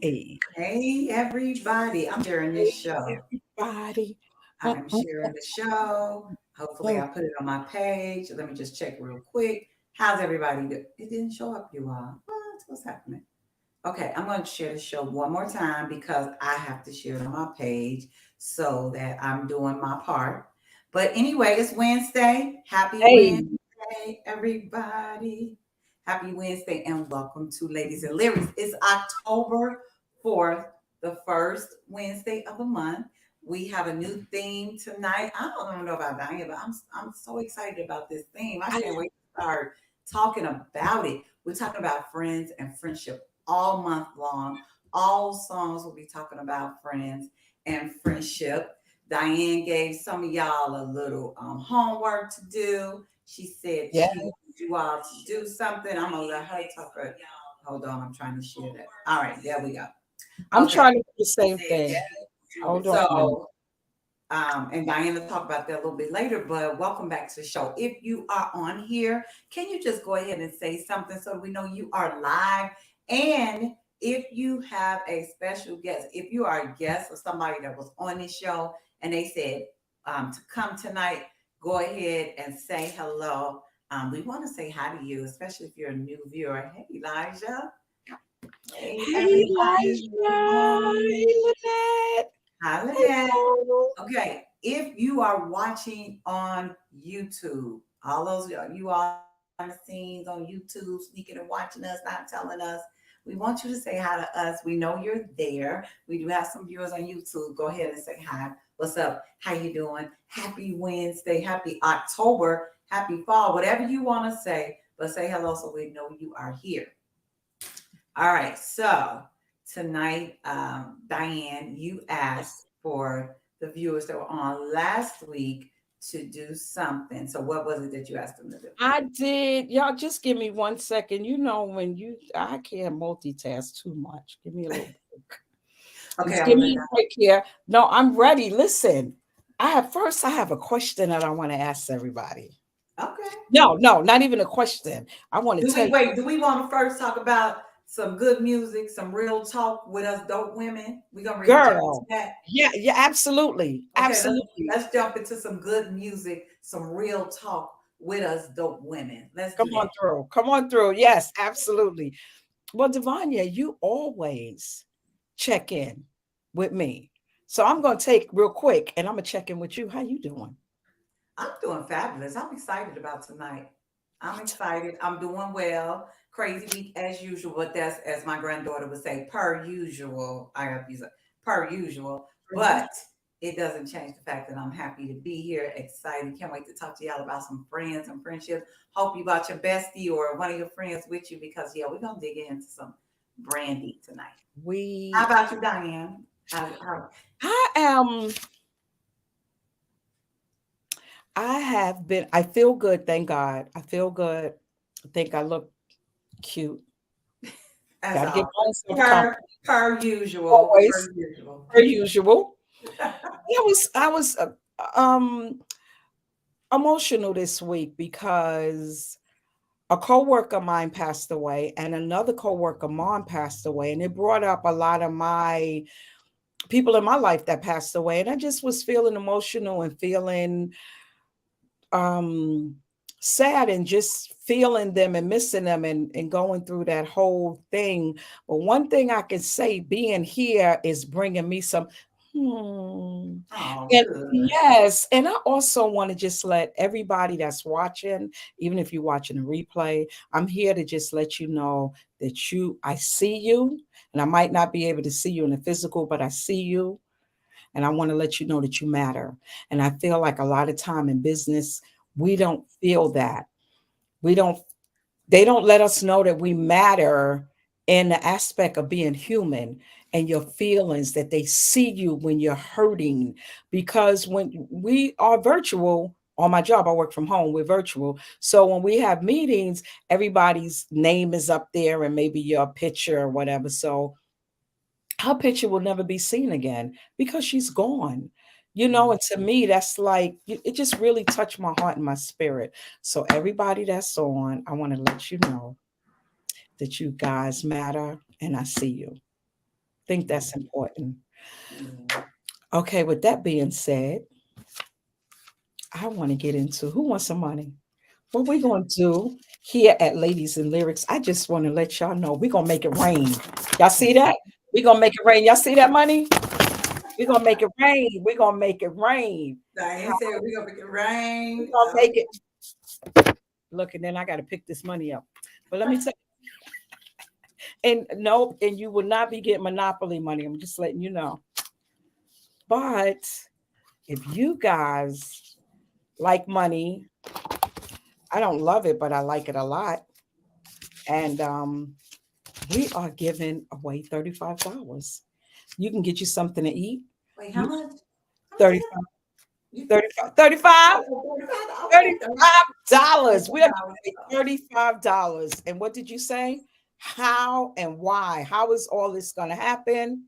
Hey, Hey, everybody. I'm sharing this show. everybody. I'm sharing the show. Hopefully, Mm. I'll put it on my page. Let me just check real quick. How's everybody doing? It didn't show up, you all. What's happening? Okay, I'm going to share the show one more time because I have to share it on my page so that I'm doing my part. But anyway, it's Wednesday. Happy Hey, Wednesday, everybody. Happy Wednesday and welcome to Ladies and Lyrics. It's October 4th, the first Wednesday of the month. We have a new theme tonight. I don't know about Diane, but I'm so excited about this theme. I I, can't wait to start talking about it. We're talking about friends and friendship all month long. All songs will be talking about friends and friendship. Diane gave some of y'all a little homework to do. She said yeah, she wants you all to do something. I'm gonna let her talk. Hold on, I'm trying to share that. All right, there we go. I'm Okay, trying to do the same thing. Hold on a minute. so and Diana will talk about that a little bit later, but welcome back to the show. If you are on here, can you just go ahead and say something so we know you are live? And if you have a special guest, if you are a guest or somebody that was on this show and they said to come tonight, go ahead and say hello. We want to say hi to you, especially if you're a new viewer. Hey, Elijah. Hey, Hey, everybody. Good Elijah. Hey, morning. Lynette. Hi, Lynette. Hello. Okay, if you are watching on YouTube, all those you all behind the scenes on YouTube, sneaking and watching us, not telling us, we want you to say hi to us. We know you're there. We do have some viewers on YouTube. Go ahead and say hi. What's up? How you doing? Happy Wednesday. Happy October. Happy fall. Whatever you want to say, but say hello so we know you are here. All right. So tonight, Diane, you asked for the viewers that were on last week to do something. So what was it that you asked them to do? I did. Y'all just give me 1 second. You know when I can't multitask too much. Give me a little break. Okay, Just I'm give gonna let me a break here. No, I'm ready. Listen, I have a question that I want to ask everybody. okay. No, no, not even a question. I want to Do tell we you, wait? Do we want to first talk about some good music, some real talk with us dope women? We're gonna really jump into girl. that. Yeah, yeah, absolutely. Okay, Absolutely. let's jump into some good music, some real talk with us dope women. Let's do Come on that. through. Come on through. Yes, absolutely. Well, Devanya, you always check in with me. So I'm going to take real quick and I'm going to check in with you. How you doing? I'm doing fabulous. I'm excited about tonight. I'm excited. I'm doing well. Crazy week as usual, but that's as my granddaughter would say, per usual. I have to use it per usual, Mhm. but it doesn't change the fact that I'm happy to be here. Excited. Can't wait to talk to y'all about some friends and friendships. Hope you got your bestie or one of your friends with you because yeah, we're gonna dig into some Brandy tonight. How We, about you, Diane? How I am, I have been, I feel good. Thank God. I feel good. I think I look cute. as Got to give all myself per compliment per usual, per always, usual. per usual. I was emotional this week because a coworker of mine passed away and another coworker of mine passed away, and it brought up a lot of my people in my life that passed away, and I just was feeling emotional and feeling um sad and just feeling them and missing them and going through that whole thing. But one thing I can say, being here is bringing me some hmm. Oh, And good. yes, and I also want to just let everybody that's watching, even if you're watching a replay, I'm here to just let you know that I see you, and I might not be able to see you in the physical, but I see you, and I want to let you know that you matter. And I feel like a lot of time in business, we don't feel that. We don't, they don't let us know that we matter in the aspect of being human and your feelings, that they see you when you're hurting. Because when we are virtual, on my job, I work from home, we're virtual. So when we have meetings, everybody's name is up there and maybe your picture or whatever. So her picture will never be seen again because she's gone. You know, Mm. and to me, that's like, it just really touched my heart and my spirit. So, everybody that's on, I want to let you know that you guys matter and I see you. think that's important. Yeah. Okay, with that being said, I want to get into who wants some money. What we're going to do here at Ladies and Lyrics, I just want to let y'all know we're going to make it rain. Y'all see that? We're going to make it rain. Y'all see that money? We're going to make it rain. We're going to make it rain. Diane said we're gonna make it We're rain. going to make it. Look, and then I got to pick this money up. But let me tell you, and no, and you will not be getting Monopoly money. I'm just letting you know. But if you guys like money, I don't love it, but I like it a lot. And we are giving away $35. You can get you something to eat. Wait, how You much? How much is it? 35, You 35, 35, oh, 35? Okay, $35. We are giving $35. away $35. And what did you say? How and why? How is all this going to happen?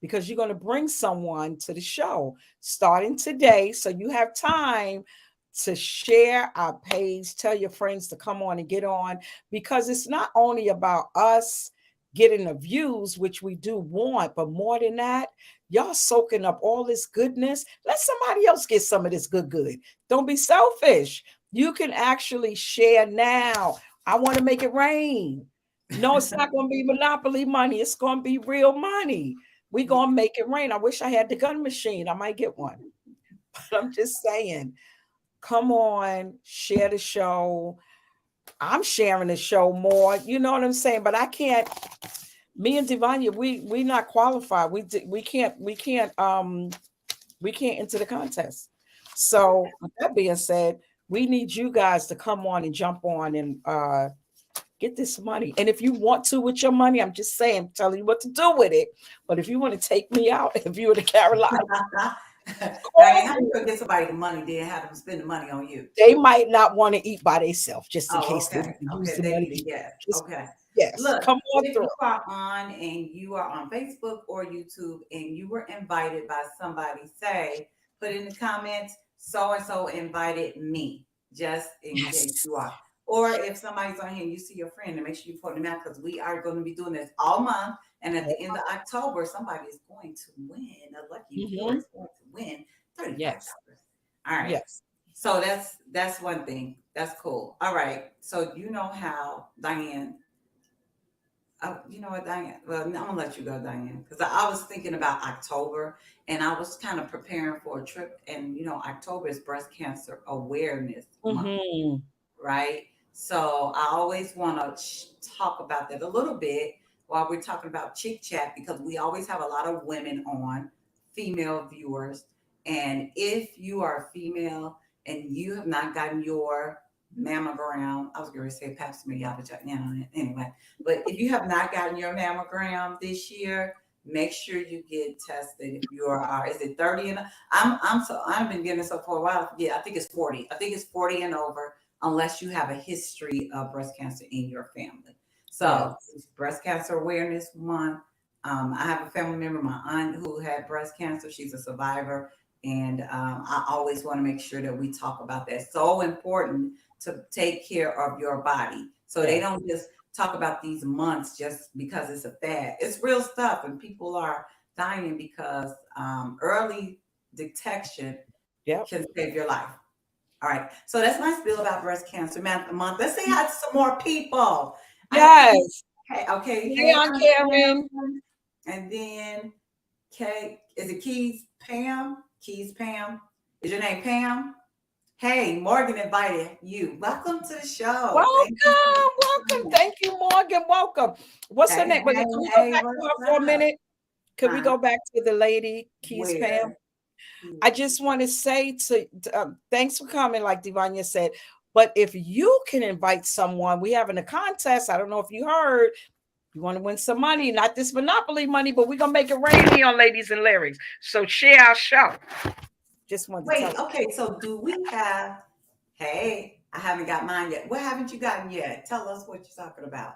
Because you're going to bring someone to the show starting today. So you have time to share our page, tell your friends to come on and get on, because it's not only about us getting the views, which we do want, but more than that, y'all soaking up all this goodness. Let somebody else get some of this good. Don't be selfish. You can actually share now. I want to make it rain. No, it's not going to be monopoly money. It's going to be real money. We gonna make it rain. I wish I had the gun machine. I might get one. But I'm just saying, come on, share the show. I'm sharing the show more. You know what I'm saying? But I can't. Me and Divanya, we not qualified. We can't enter the contest. So with that being said, we need you guys to come on and jump on and get this money. And if you want to with your money, I'm just saying, telling you what to do with it. But if you want to take me out, if you were to Carolina, Diane, how you gonna get somebody the money, then have them spend the money on you? they might not want to eat by themselves, just in Oh, case they okay. want to use Okay, the they money. be yes. Just Okay. yes, Look, come on if through. you are on and you are on Facebook or YouTube and you were invited by somebody, say, put in the comments, so and so invited me, just in case Yes, you are. Or if somebody's on here and you see your friend, and make sure you put them out because we are going to be doing this all month. And at the end of October, somebody is going to win. A lucky viewer mm-hmm. is going to win $35. Yes, All right. yes. So that's one thing. That's cool. All right. So you know how Diane. You know what, Diane? Well, I'm gonna let you go, Diane, because I was thinking about October, and I was kind of preparing for a trip. And October is Breast Cancer Awareness Month, Mm-hmm. right? So I always want to talk about that a little bit while we're talking about Chick Chat because we always have a lot of women on, female viewers. And if you are female and you have not gotten your mammogram, I was going to say pap smear, but anyway. But if you have not gotten your mammogram this year, make sure you get tested. If you are, is it 30 and I've been getting this up for a while. Yeah, I think it's 40. I think it's 40 and over unless you have a history of breast cancer in your family. So Yes, it's Breast Cancer Awareness Month. I have a family member, my aunt, who had breast cancer. She's a survivor. And I always want to make sure that we talk about that. So important to take care of your body. So they yes, don't just talk about these months just because it's a fad. It's real stuff. And people are dying because early detection yep, can save your life. All right. So that's my spiel about breast cancer month. Let's say hi to some more people. I see. yes. Hey, okay. Hey, Hey, Aunt I'm Karen. Pam. And then Kay, is it Keys Pam? Keys Pam. Is your name Pam? Hey, Morgan invited you. Welcome to the show. Thank you for Welcome. coming. Thank you, Morgan. Welcome. What's her Hey, name? Wait, hey, can we go hey, back to what's her for a up? minute? Could we Huh? go back to the lady, Keys Pam? Where? I just want to say thanks for coming, like Divanya said. But if you can invite someone, we having a contest. I don't know if you heard. You want to win some money, not this Monopoly money, but we're gonna make it rain here on Ladies and Lyrics. So share our show. Just wanted to tell Wait, okay, so do we have, hey, I haven't got mine yet. What haven't you gotten yet? Tell us what you're talking about.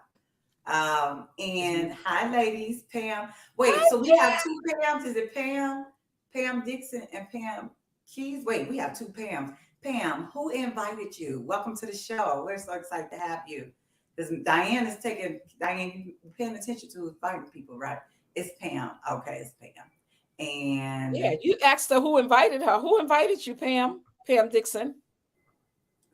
And you. hi, ladies, Pam. Wait, Hi, so we have Pam. two Pams. Is it Pam Dixon and Pam Keys? Wait, we have two Pams. Pam, who invited you? Welcome to the show. We're so excited to have you. Because Diane is taking, Diane, you paying attention to inviting people, right? It's Pam. Okay, it's Pam. And Yeah, you asked her who invited her. Who invited you, Pam? Pam Dixon.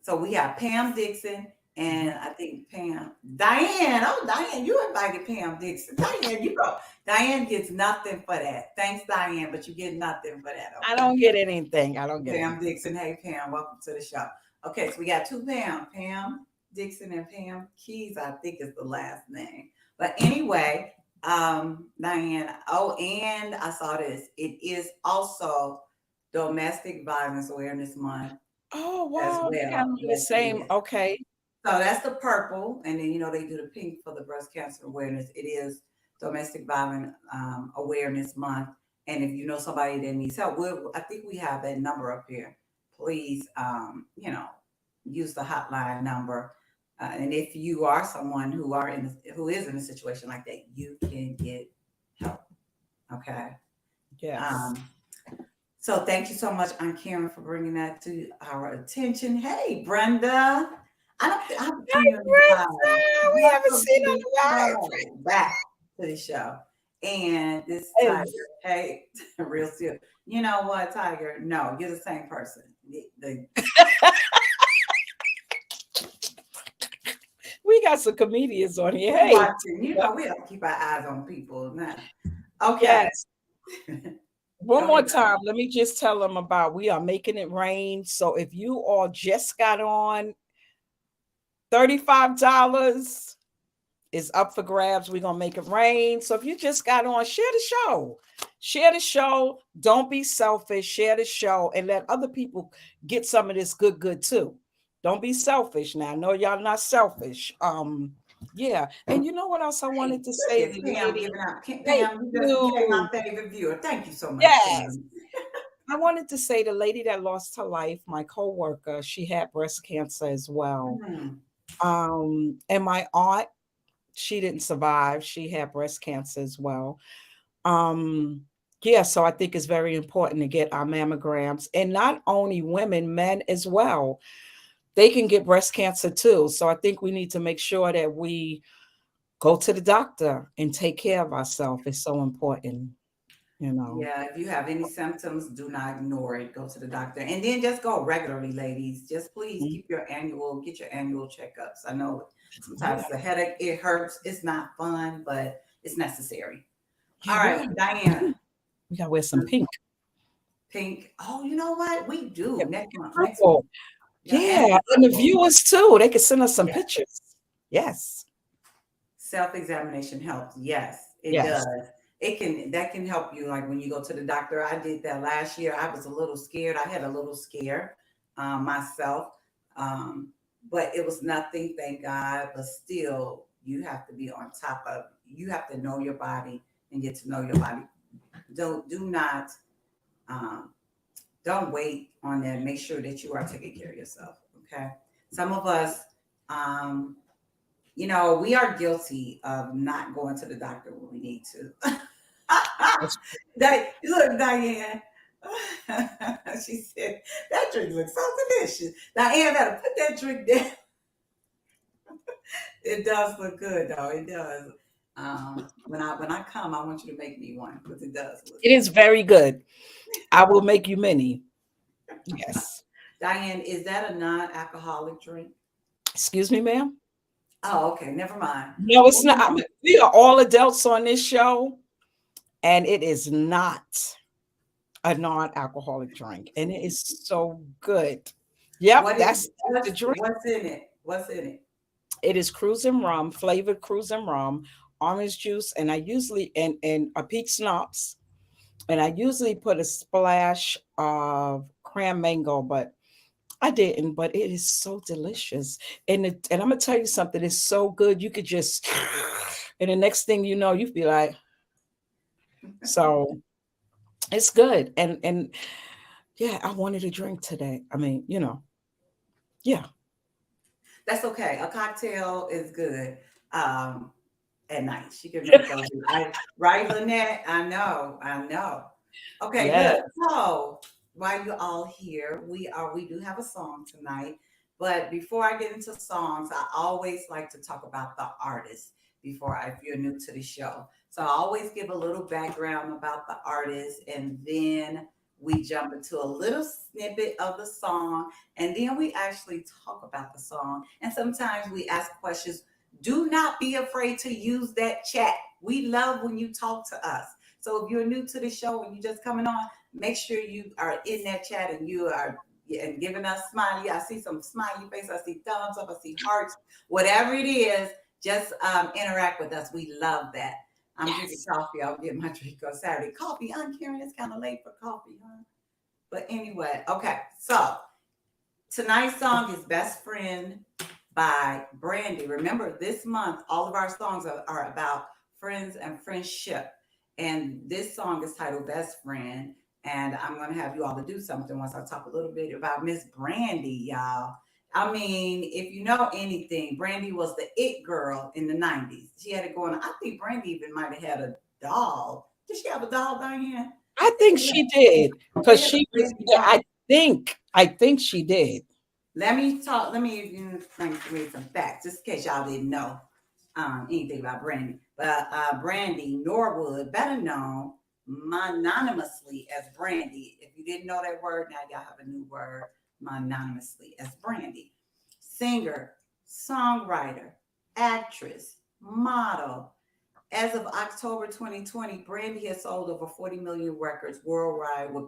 so we have Pam Dixon, and Mhm. I think Pam Diane. Oh, Diane, you invited Pam Dixon. Diane, you go. Diane gets nothing for that. Thanks, Diane, but you get nothing for that. I Okay. don't get anything. I don't get Pam anything. Dixon. Hey, Pam, welcome to the show. Okay, so we got two Pam, Pam Dixon and Pam Keys, I think is the last name. But anyway, Diane, oh, and I saw this. It is also Domestic Violence Awareness Month Oh as wow, they got well. on the Yes, it same. is. Okay. So that's the purple, and then they do the pink for the breast cancer awareness. It is Domestic Violence Awareness Month, and if you know somebody that needs help, I think we have that number up here. Please, use the hotline number, and if you are someone who is in a situation like that, you can get help. Okay. Yes. Um, so thank you so much, Aunt Karen, for bringing that to our attention. Hey, Brenda. I haven't seen Hi, you in a while. Brenda. We haven't Welcome seen to her the in a while. show. Back to the show. And this Tiger, Yes. hey, real still. You know what, Tiger? No, you're the same person. The We got some comedians on here. we're Hey. watching. We have to keep our eyes on people now. Okay. Yes. One Go more ahead. time. Let me just tell them about we are making it rain. So if you all just got on, $35 is up for grabs. We're gonna make it rain. So if you just got on, share the show. Share the show. Don't be selfish. Share the show and let other people get some of this good too. Don't be selfish. Now I know y'all not selfish. Yeah. And you know what else I Hey, wanted to look say? at The Pam lady. giving out. Thank Pam, you just became my you. favorite viewer. Thank you so much, Yes. Pam. I wanted to say the lady that lost her life, my coworker, she had breast cancer as well. Mm. And my aunt, she didn't survive. She had breast cancer as well. Um, yeah, so I think it's very important to get our mammograms, and not only women, men as well. They can get breast cancer too. So I think we need to make sure that we go to the doctor and take care of ourselves. It's so important, you know. Yeah, if you have any symptoms, do not ignore it. Go to the doctor, and then just go regularly, ladies. Just please Mhm. get your annual checkups. I know sometimes Yeah, the headache, it hurts. It's not fun, but it's necessary. yeah, All we right, got Diana, we got to wear some pink. pink. Oh, you know what? We Yeah, do pink next and month. Next month. purple. Yeah, and Yeah, and the purple. viewers too. They can send us some Yeah. pictures. Yes, Self-examination helps. Yes, it yes. does. That can help you. Like when you go to the doctor, I did that last year. I was a little scared. I had a little scare myself, um, but it was nothing. Thank God. But still, you have to be on top of. You have to know your body and get to know your body. Do not um, don't wait on that. Make sure that you are taking care of yourself. Okay. Some of us, um, we are guilty of not going to the doctor when we need to. That's Look, Diane. She said that drink looks so delicious. Diane better put that drink down. It does look good though. It does. When I come, I want you to make me one because it does look it is very good. I will make you many. good. Yes. Diane, is that a non-alcoholic drink? Excuse me, ma'am. Oh, okay. Never mind. No, it's not. Moving on. We are all adults on this show, and it is not a non-alcoholic drink, and it is so good. Yep, What is that's the drink. what's in it? What's in it? It is cruising rum, flavored cruising rum, orange juice, and I usually and a peach schnapps, and I usually put a splash of cran mango, but I didn't. But it is so delicious, and I'm gonna tell you something. It's so good. You could just, and the next thing you know, you'd be like, so it's good. And yeah, I wanted a drink today. I mean, yeah, That's okay. A cocktail is good at night. She can make those. Right, Lynette? I know. Okay, yeah. good. So while you're all here, we do have a song tonight. But before I get into songs, I always like to talk about the artist if you're new to the show. So I always give a little background about the artist, and then we jump into a little snippet of the song, and then we actually talk about the song. And sometimes we ask questions. Do not be afraid to use that chat. We love when you talk to us. So if you're new to the show and you're just coming on, make sure you are in that chat and you are and giving us smiley. I see some smiley face. I see thumbs up. I see hearts. Whatever it is, just interact with us. We love that. I'm drinking Yes. coffee. I'll get my drink on Saturday. Coffee. I'm Karen. It's kind of late for coffee, huh? But anyway, okay. So tonight's song is Best Friend by Brandy. Remember, this month, all of our songs are about friends and friendship. And this song is titled Best Friend. And I'm going to have you all to do something once I talk a little bit about Miss Brandy, y'all. I mean, if you know anything, Brandy was the it girl in the 90s. She had it going. I think Brandy even might have had a doll. Did she have a doll, Diane? I think Yeah, she did she because had a she was. Brandy Yeah, doll. I think she did. Let me talk. Let me read some facts, just in case y'all didn't know anything about Brandy. But Brandy Norwood, better known mononymously as Brandy. If you didn't know that word, now y'all have a new word, mononymously as Brandy. Singer, songwriter, actress, model. As of October 2020, Brandy has sold over 40 million records worldwide with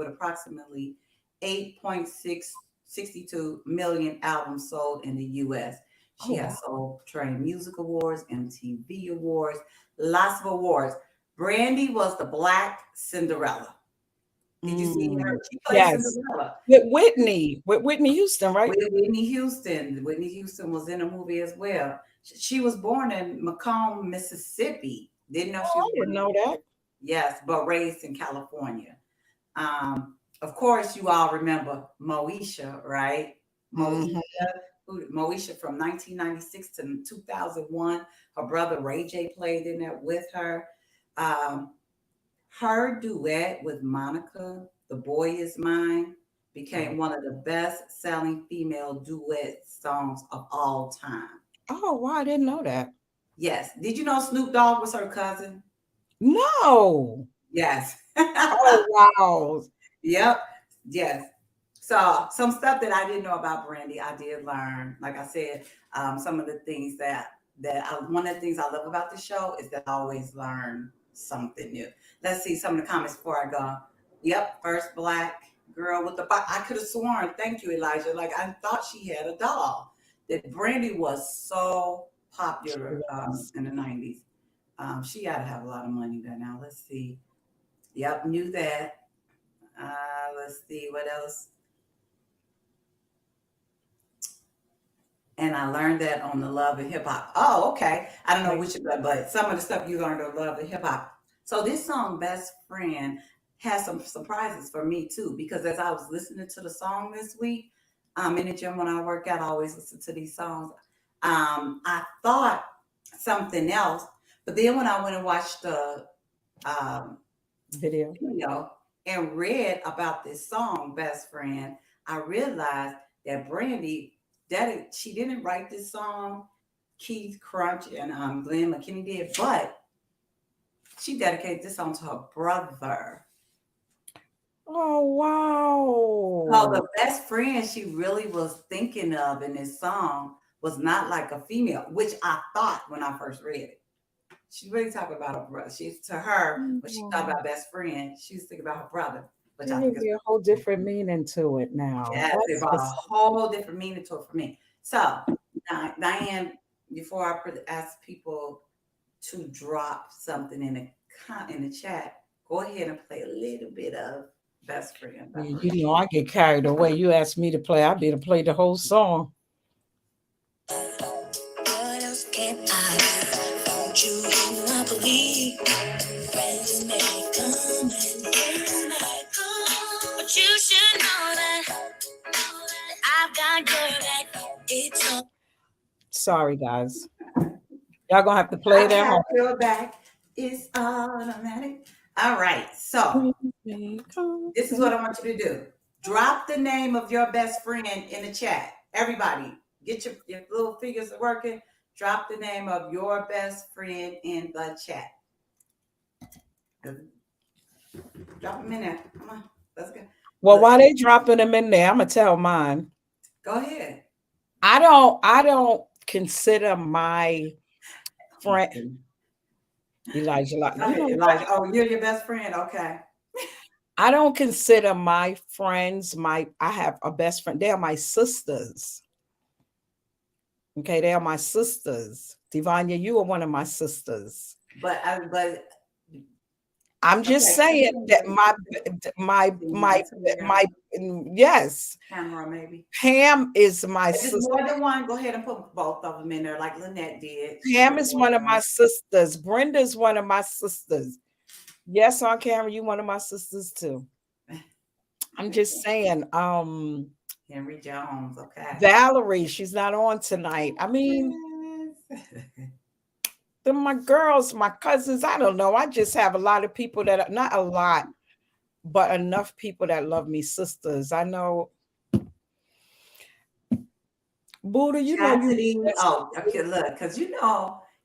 approximately 8.662 million albums sold in the US. Oh She wow. has sold Train Music Awards, MTV Awards, lots of awards. Brandy was the Black Cinderella. Did you see her? Mm, She played yes. Cinderella With Whitney Houston, right? with Whitney Houston. Whitney Houston was in the movie as well. She was born in Macomb, Mississippi. Didn't know she Oh, was I born didn't in, know that. yes, but raised in California. Um, of course, you all remember Moesha, right? Hmm. Moesha, Moesha from 1996 to 2001. Her brother Ray J played in that with her. Um, her duet with Monica, The Boy Is Mine, became one of the best selling female duet songs of all time. Oh wow, I didn't know that. Yes. Did you know Snoop Dogg was her cousin? No. Yes. Oh wow. Yep. Yes. So some stuff that I didn't know about Brandy, I did learn. Like I said, some of the things one of the things I love about the show is that I always learn something new. Let's see some of the comments before I go. Yep, first black girl with the I could have sworn. Thank you, Elijah. Like I thought she had a doll. That Brandy was so She popular was. in the 90s. She got to have a lot of money by now. Let's see. Yep, knew that. Let's see what else. And I learned that on the Love of Hip Hop. Oh, okay. I don't know Like, which, but some of the stuff you learned on Love of Hip Hop. So this song, Best Friend, has some surprises for me too, because as I was listening to the song this week, in the gym when I work out, I always listen to these songs. I thought something else, but then when I went and watched the um, video. video and read about this song, Best Friend, I realized that Brandy, she didn't write this song. Keith Crunch and Glenn McKinney did, but she dedicated this song to her brother. Oh So wow. the best friend she really was thinking of in this song was not like a female, which I thought when I first read it. She really talked about her brother. She's to her when she thought Mm. about best friend, she was thinking about her brother, which I There think may is be a whole different meaning to it now. yes, it That's brought a what's whole different meaning to it for me. So, Diane, before I ask people to drop something in the chat, go ahead and play a little bit of "Best Friend" by yeah, Brandy. I get carried away. You asked me to play, I'll be to play the whole song. What else can I do? Don't you know I believe friends may come and friends may go, but you should know that I've got your back. It's all Sorry, guys. Y'all gonna have to play I it at got home. your back. It's automatic. All right. So this is what I want you to do. Drop the name of your best friend in the chat. Everybody, get your little fingers working. Drop the name of your best friend in the chat. Drop them in there. Come on. Let's go. Well, Look, while they dropping them in there, I'm gonna tell mine. go ahead. I don't consider my friend Elijah. Go You ahead, know what? Elijah. Oh, you're your best friend. Okay. I don't consider my friends my. I have a best friend. They are my sisters. Okay, they are my sisters. Divanya, you are one of my sisters. But I'm just okay, saying that continue. my That's who my yes, camera, maybe. Pam is my If it's sister. more than one, go ahead and put both of them in there, like Lynette did. She Pam put is both one of of my them. sisters. Brenda's one of my sisters. Yes, on camera, you one of my sisters too. I'm just saying, Henry Jones. Okay. Valerie, she's not on tonight. I mean, they're my girls, my cousins. I don't know. I just have a lot of people that are not a lot, but enough people that love me, sisters. I know, Buddha, you know you Chastity. that's Oh, okay. Look, because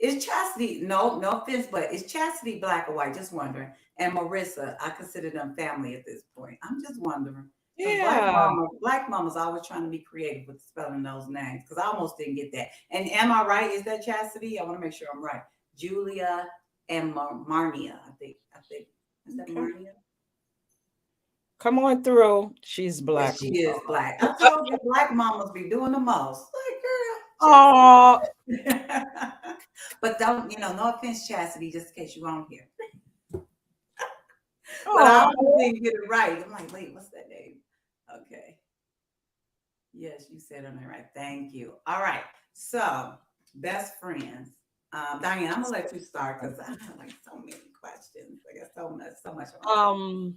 is Chastity. No, no offense, but is Chastity black or white? Just wondering. And Marissa, I consider them family at this point. I'm just wondering because yeah. black mamas always trying to be creative with spelling those names. Because I almost didn't get that. And am I right? Is that Chastity? I want to make sure I'm right. Julia and Marnia. I think is that Okay. Marnia? Come on through. She's Yeah, black. she is black. I told you, black mamas be doing the most. Like, Oh, girl, but don't, no offense, Chastity, just in case you won't hear. But I almost oh. didn't get it right. I'm like, wait, what's that name? Okay. Yes, you said it right. Thank you. All right. So, best friends. Diane, I'm gonna let you start because I have like so many questions. I got so much I want to say. Um,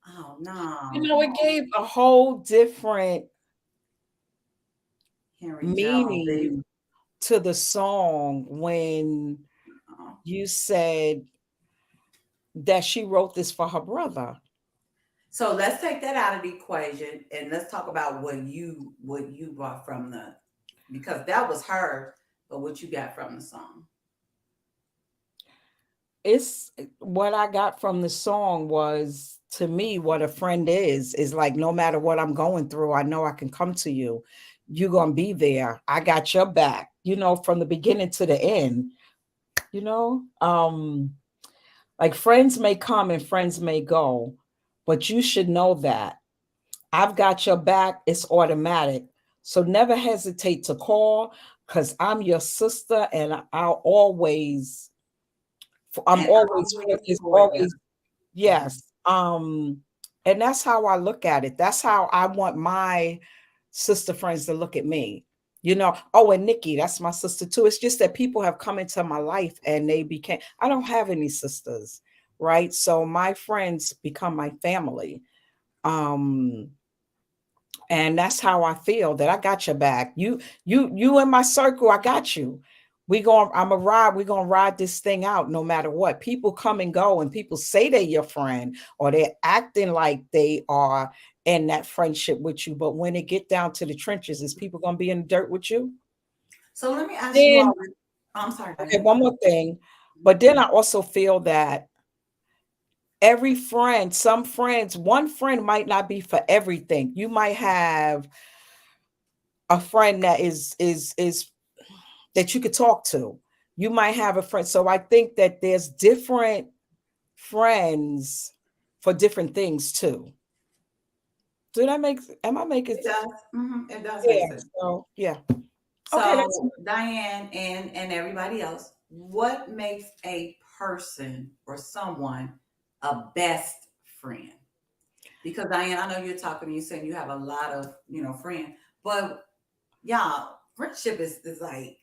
Oh no, it gave a whole different Henry Jones. meaning to the song when Oh. you said that she wrote this for her brother. So let's take that out of the equation and let's talk about what you brought from the because that was her, but what you got from the song. It's what I got from the song was to me what a friend is like no matter what I'm going through, I know I can come to you. You're gonna be there. I got your back, from the beginning to the end, you know. Like friends may come and friends may go, but you should know that I've got your back. It's automatic. So never hesitate to call because I'm your sister and I'm And always, always it's for you. always, yes. And that's how I look at it. That's how I want my sister friends to look at me. Oh, and Nikki, that's my sister too. It's just that people have come into my life and I don't have any sisters, right? So my friends become my family. Um, and that's how I feel that I got your back. You in my circle, I got you. We're gonna ride this thing out no matter what. People come and go and people say they're your friend or they're acting like they are in that friendship with you. But when it get down to the trenches, is people gonna be in the dirt with you? So let me ask you Then all. I'm sorry, okay, Diane. one more thing. But then I also feel that some friends, one friend might not be for everything. You might have a friend that is that you could talk to. You might have a friend. So I think that there's different friends for different things too. Am I making It does. It does make yeah. sense. So yeah. Okay, that's So Diane and everybody else, what makes a person or someone a best friend? Because Diane, I know you're talking, you saying you have a lot of friends, but y'all, friendship is like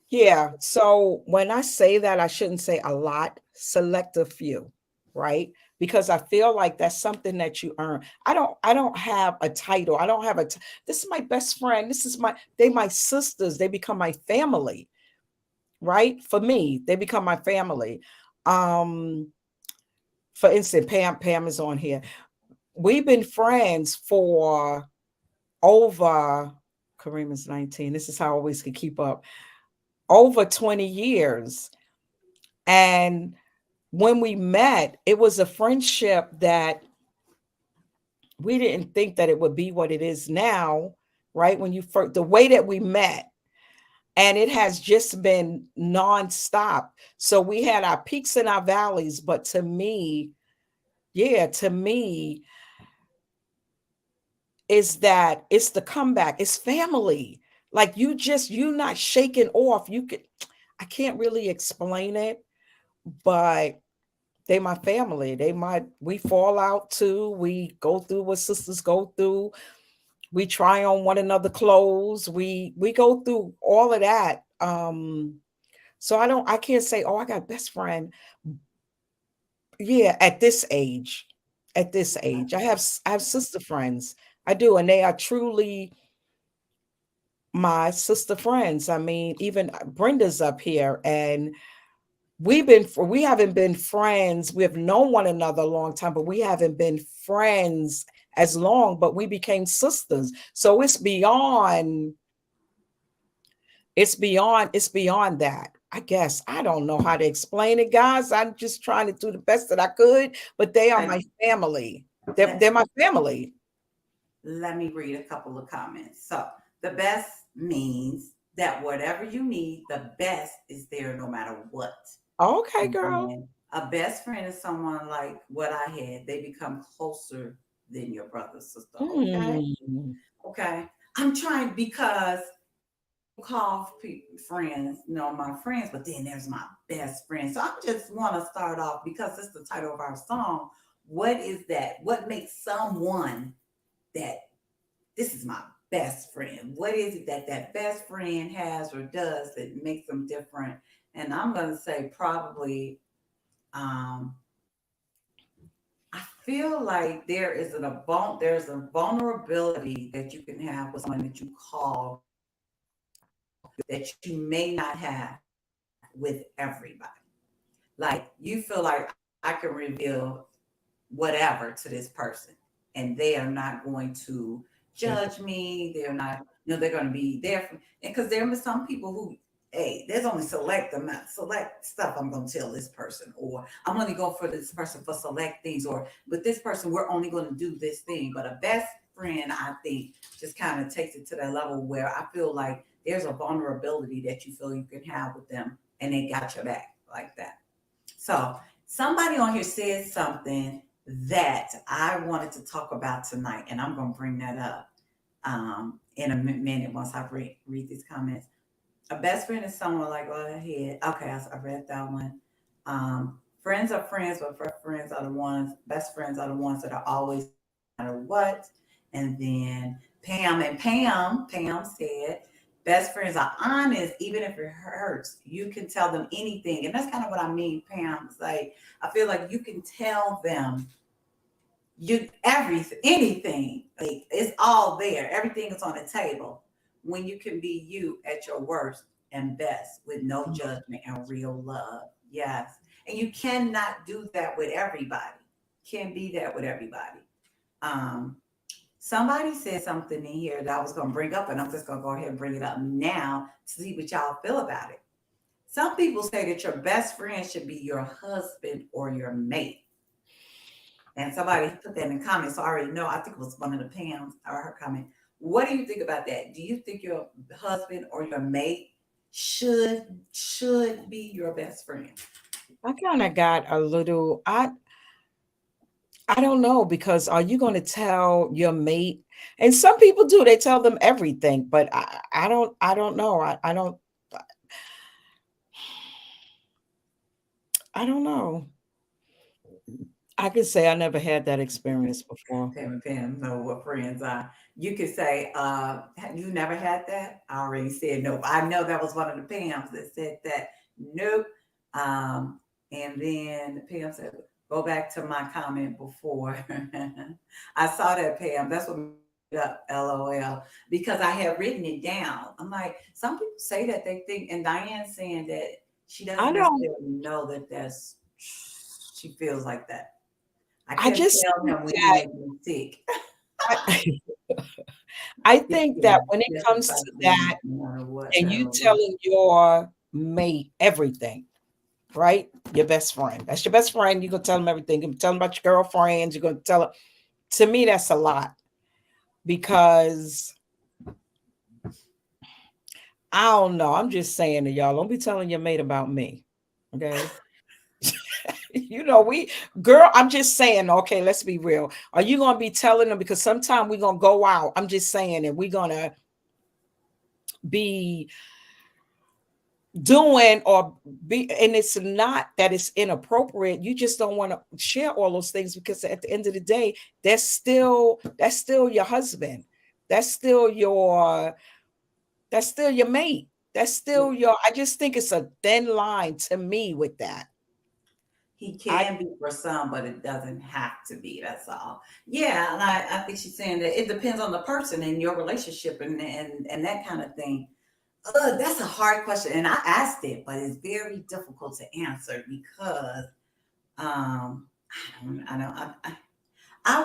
yeah. So when I say that, I shouldn't say a lot, select a few, right? Because I feel like that's something that you earn. I don't have a title. I don't have this is my best friend. They my sisters. They become my family, right? For me, they become my family. Um, for instance, Pam is on here. We've been friends for over Kareem is 19. This is how I always could keep up. Over 20 years. And when we met, it was a friendship that we didn't think that it would be what it is now, right? When you first, the way that we met, and it has just been nonstop. So we had our peaks and our valleys, but to me, yeah, to me, is that it's the comeback, it's family. Like you're not shaking off. You could, I can't really explain it, but they my family. We fall out too. We go through what sisters go through. We try on one another clothes. We go through all of that. So I can't say, oh, I got a best friend. Yeah, at this age. At this age. I have sister friends. I do, and they are truly my sister friends. I mean, even Brenda's up here, and we haven't been friends. We have known one another a long time, but we haven't been friends as long, but we became sisters. So it's beyond that. I guess I don't know how to explain it, guys. I'm just trying to do the best that I could, but they are Okay, my family. let's They're my family. let me read a couple of comments. So the best means that whatever you need, the best is there no matter what. Okay, And girl. then a best friend is someone like what I had. They become closer than your brother, sister. Okay. Mm. Okay. I'm trying because people call friends, my friends, but then there's my best friend. So I just want to start off because it's the title of our song. What is that? What makes someone that this is my best friend? What is it that that best friend has or does that makes them different? And I'm going to say probably, um, I feel like there's a vulnerability that you can have with someone that you call that you may not have with everybody. Like you feel like I can reveal whatever to this person and they are not going to judge me. They're not, they're going to be there for, and because there are some people who, hey, there's only select stuff I'm going to tell this person, or I'm only going for this person for select things, or with this person we're only going to do this thing. But a best friend, I think, just kind of takes it to that level where I feel like there's a vulnerability that you feel you can have with them, and they got your back like that. So somebody on here said something that I wanted to talk about tonight, and I'm going to bring that up in a minute once I read these comments. A best friend is someone like, go ahead. Okay, I read that one. Friends are friends, but best friends are the ones that are always no matter what. And then Pam said, best friends are honest, even if it hurts. You can tell them anything. And that's kind of what I mean, Pam. It's like, I feel like you can tell them everything, anything. Like it's all there. Everything is on the table when you can be you at your worst and best with no judgment and real love. Yes. And you cannot do that with everybody. Can't be that with everybody. Um, Somebody said something in here that I was going to bring up, and I'm just going to go ahead and bring it up now to see what y'all feel about it. Some people say that your best friend should be your husband or your mate. And somebody put that in the comments, so I already know. I think it was one of the Pam's or her comment. What do you think about that? Do you think your husband or your mate should should be your best friend? I kind of got a little I don't know, because are you going to tell your mate? And some people do, they tell them everything, but I don't know. I don't know. I can say I never had that experience before. Pam and Pam know what friends are. You could say, you never had that? I already said no. I know that was one of the Pams that said that. Nope. Um, and then Pam said, go back to my comment before. I saw that, Pam. That's what made it up, LOL, because I had written it down. I'm like, some people say that they think, and Diane's saying that she I doesn't don't, necessarily know that she feels like that. I I couldn't just tell think him when he that made me sick. I, I Yeah, think yeah, that when it that's the comes type to of thing, that no matter what, and I you don't know. telling your mate everything, right? Your best friend. That's your best friend. You're gonna tell them everything. You're gonna tell them about your girlfriends. You're gonna tell them. To me, that's a lot because I don't know. I'm just saying to y'all, don't be telling your mate about me. Okay. We girl, I'm just saying, okay, let's be real. Are you gonna be telling them because sometime we're gonna go out? I'm just saying and we're gonna be doing or be, and it's not that it's inappropriate. You just don't want to share all those things because at the end of the day, that's still your husband. That's still your that's still your mate. That's still your I just think it's a thin line to me with that. He I can be for some, but it doesn't have to be. That's all. Yeah, and I think she's saying that it depends on the person and your relationship and that kind of thing. That's a hard question, and I asked it, but it's very difficult to answer because I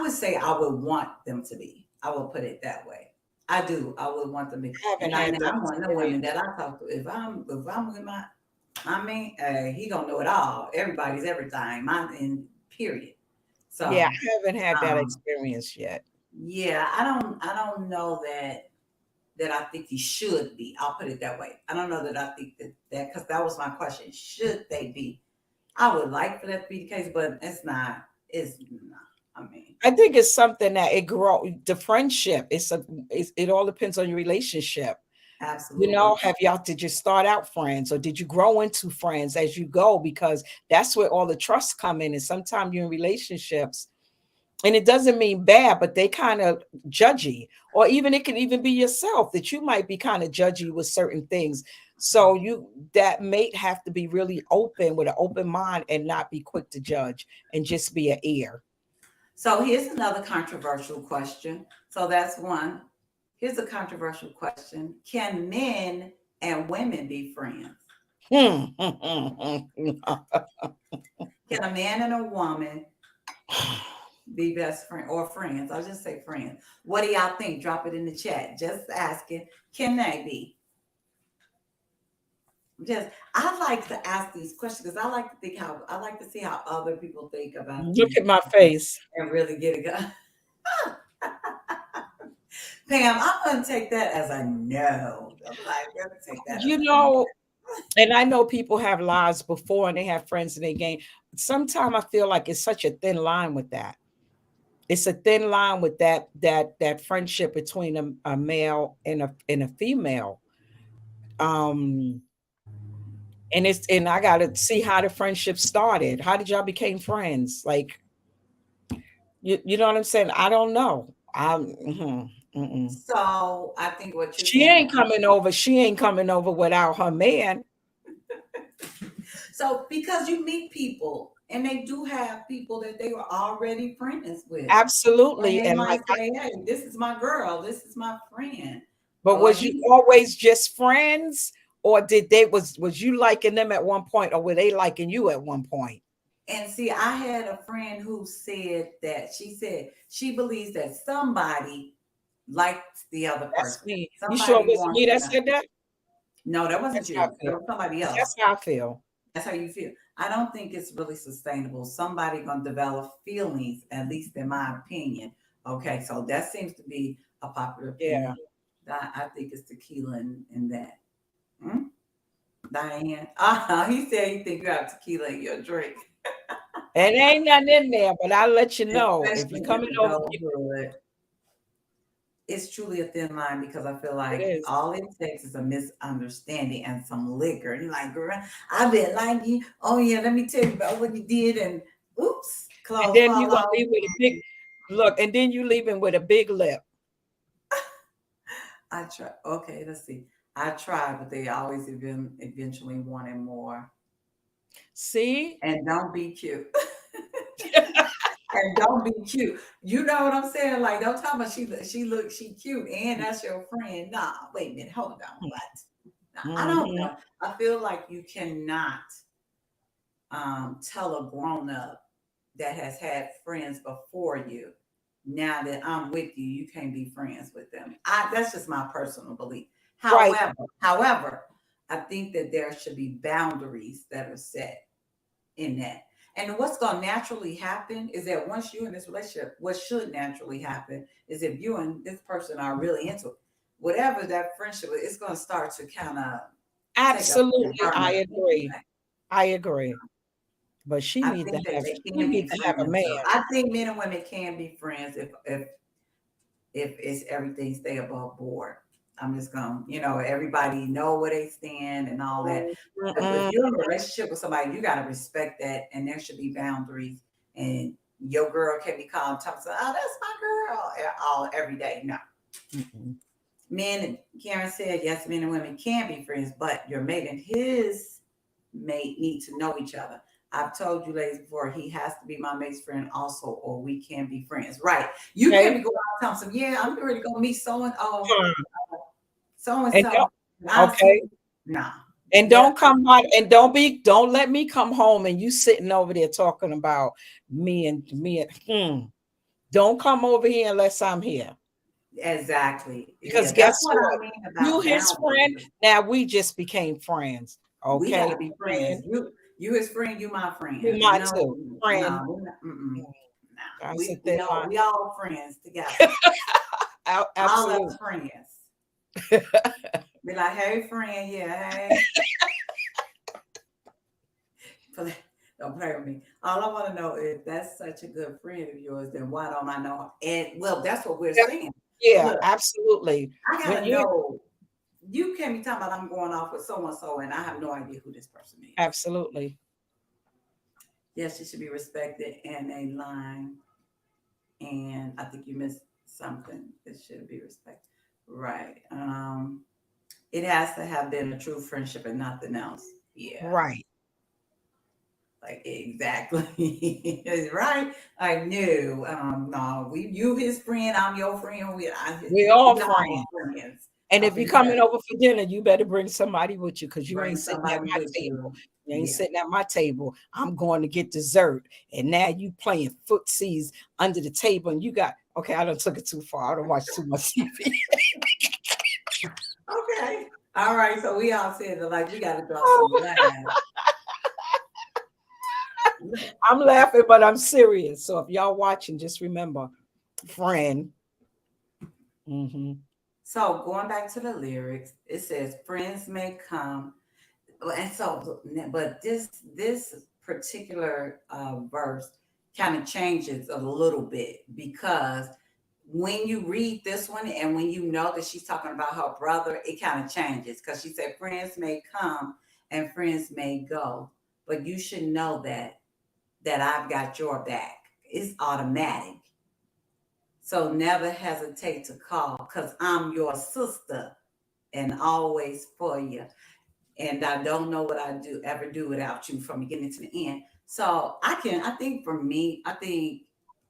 would say I would want them to be. I will put it that way. I do. I would want them to be. haven't And I had now that I'm one of the women experience. that I talk to. If I'm with my he gonna know it all. Everybody's everything. Mine in period. Yeah, So I haven't had that um experience yet. yeah, I don't know that I think he should be. I'll put it that way. I don't know that I think that because that was my question. Should they be? I would like for that to be the case, but it's not. It's not. I mean, I think it's something that it grow the friendship. It all depends on your relationship. absolutely. Have y'all did you start out friends or did you grow into friends as you go? Because that's where all the trust come in. And sometimes you're in relationships, and it doesn't mean bad, but they kind of judgy, or even it can even be yourself that you might be kind of judgy with certain things. So that mate have to be really open with an open mind and not be quick to judge and just be an ear. So here's another controversial question. So that's one. Here's a controversial question: can men and women be friends? Can a man and a woman be best friend or friends? I'll just say friends. What do y'all think? Drop it in the chat. Just asking. Can they be? Just I like to ask these questions because I like to see how other people think about Look these at my face. and really get it. Pam, I'm gonna take that as a no. I'm like, I'm gonna take that as You a know, and I know people have lives before and they have friends and they gain. Sometimes I feel like it's such a thin line with that. It's a thin line with that friendship between a male and a female. Um, and I gotta see how the friendship started. How did y'all became friends? Like you know what I'm saying? I don't know. Mm-mm. So I think what you're She saying. ain't coming over. She ain't coming over without her man. So because you meet people and they do have people that they were already friends with. And Absolutely. they And might like, say, hey, this is my girl, this is my friend. but Or was you he always just friends, or did they was you liking them at one point, or were they liking you at one point? and see, I had a friend who said that she said she believes that somebody liked the other That's person. me. You sure it Somebody wasn't wants me that to. said that? No, that wasn't That's how I you. feel. That was somebody 'Cause else. that's how I feel. That's how you feel. I don't think it's really sustainable. Somebody gonna develop feelings, at least in my opinion. Okay, so that seems to be a popular Yeah. opinion. I think it's tequila in that. Hmm? Diane. He said he think you have tequila in your drink, And ain't nothing in there, but I'll let you know if you're especially in coming over. adulthood. It's truly a thin line because I feel It like is. all it takes is a misunderstanding and some liquor. You're like, girl, I've been like you. Oh yeah, let me tell you about what you did, and oops, And clothes then fall you gonna off. leave with a big look, and then you leaving with a big lip. I try. Okay, let's see. I try, but they always eventually wanted more. See? And don't be cute. And don't be cute. You know what I'm saying? Like, don't talk about she cute and that's your friend. Nah, wait a minute, hold on. What? Nah, I don't Hmm. know. I feel like you cannot tell a grown up that has had friends before you. Now that I'm with you, you can't be friends with them. That's just my personal belief. Right. However, I think that there should be boundaries that are set. in that. And what's going to naturally happen is that once you're in this relationship, what should naturally happen is if you and this person are really into it, whatever that friendship is, it's going to start to kind of take a Absolutely, I burner agree. anyway. I agree. But she I need to think that have they she can need be to have a friends. man. So I think men and women can be friends if it's everything stay above board. I'm just gonna, everybody know where they stand and all that. But if Mm-mm. you're in a relationship with somebody, you gotta respect that, and there should be boundaries. And your girl can be called Thompson. Oh, that's my girl. All every day. No, Mm-mm. men. Karen said yes, men and women can be friends, but your mate and his mate need to know each other. I've told you ladies before, he has to be my mate's friend also, or we can be friends. Right. You Okay. can't be going out telling some, yeah, I'm ready to go meet so and Hmm. so and And so. I see. okay. Nah. And Yeah. don't let me come home and you sitting over there talking about me and don't come over here unless I'm here. Exactly. Yeah. Because That's guess what I what? mean You about his boundaries. friend. Now we just became friends. We got Okay. to be friends. Friend. You his friend, you my You friend. my No, too. Friend. no, we're not, mm-mm, no. That's a We thin all line. we all friends together. All Absolutely. us friends. Be like, hey friend, yeah, hey. Don't play with me. All I want to know is that's such a good friend of yours, then why don't I know? And well, that's what we're Yeah, saying. yeah, Look, absolutely. I When gotta you know. You can't be talking about I'm going off with so and so, and I have no idea who this person is. absolutely. Yes, she should be respected in a line, and I think you missed something. It should be respected, right? It has to have been a true friendship and nothing else. Yeah. Right. Like exactly, right? I knew. No, you his friend. I'm your friend. We all We all friends. friends And if up you're in coming here. over for dinner, you better bring somebody with you because you Bring ain't sitting at somebody my with table. you. You ain't Yeah. sitting at my table. I'm going to get dessert. And now you playing footsies under the table. And you got, okay, I don't took it too far. I don't watch too much TV. Okay. All right. So we all said that like we got to draw some lines. I'm laughing, but I'm serious. So if y'all watching, just remember, friend. Hmm. So going back to the lyrics, it says friends may come. And so, but this particular verse kind of changes a little bit because when you read this one and when you know that she's talking about her brother, it kind of changes because she said friends may come and friends may go, but you should know that I've got your back. It's automatic. So never hesitate to call because I'm your sister and always for you, and I don't know what I do ever do without you from beginning to the end. So I think for me, I think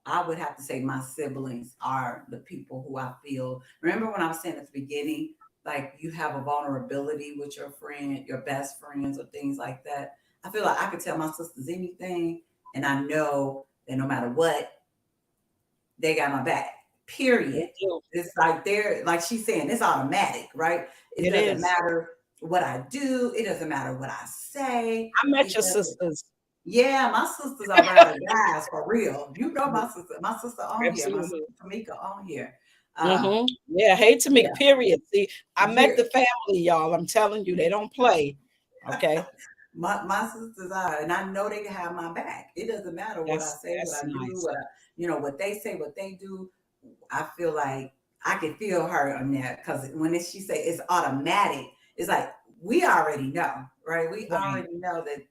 I would have to say my siblings are the people who I feel. Remember when I was saying at the beginning, like you have a vulnerability with your friend, your best friends, or things like that. I feel like I could tell my sisters anything, and I know that no matter what, they got my back. Period. They do. It's like they're like she's saying, it's automatic, right? It It doesn't is. matter what I do. It doesn't matter what I say. I met It your doesn't. sisters. Yeah, my sisters are ride or dies for real. You know my sister on here, my sister Absolutely. Tamika on here. Uh, Hmm. Yeah, hate to make yeah, period. See, I met yeah. the family, y'all. I'm telling you, they don't play. Okay. My sisters are, and I know they have my back. It doesn't matter what I say, what That's I do, nice. what they say, what they do. I feel like I can feel her on that because she say it's automatic, it's like we already know, right? We Right. already know that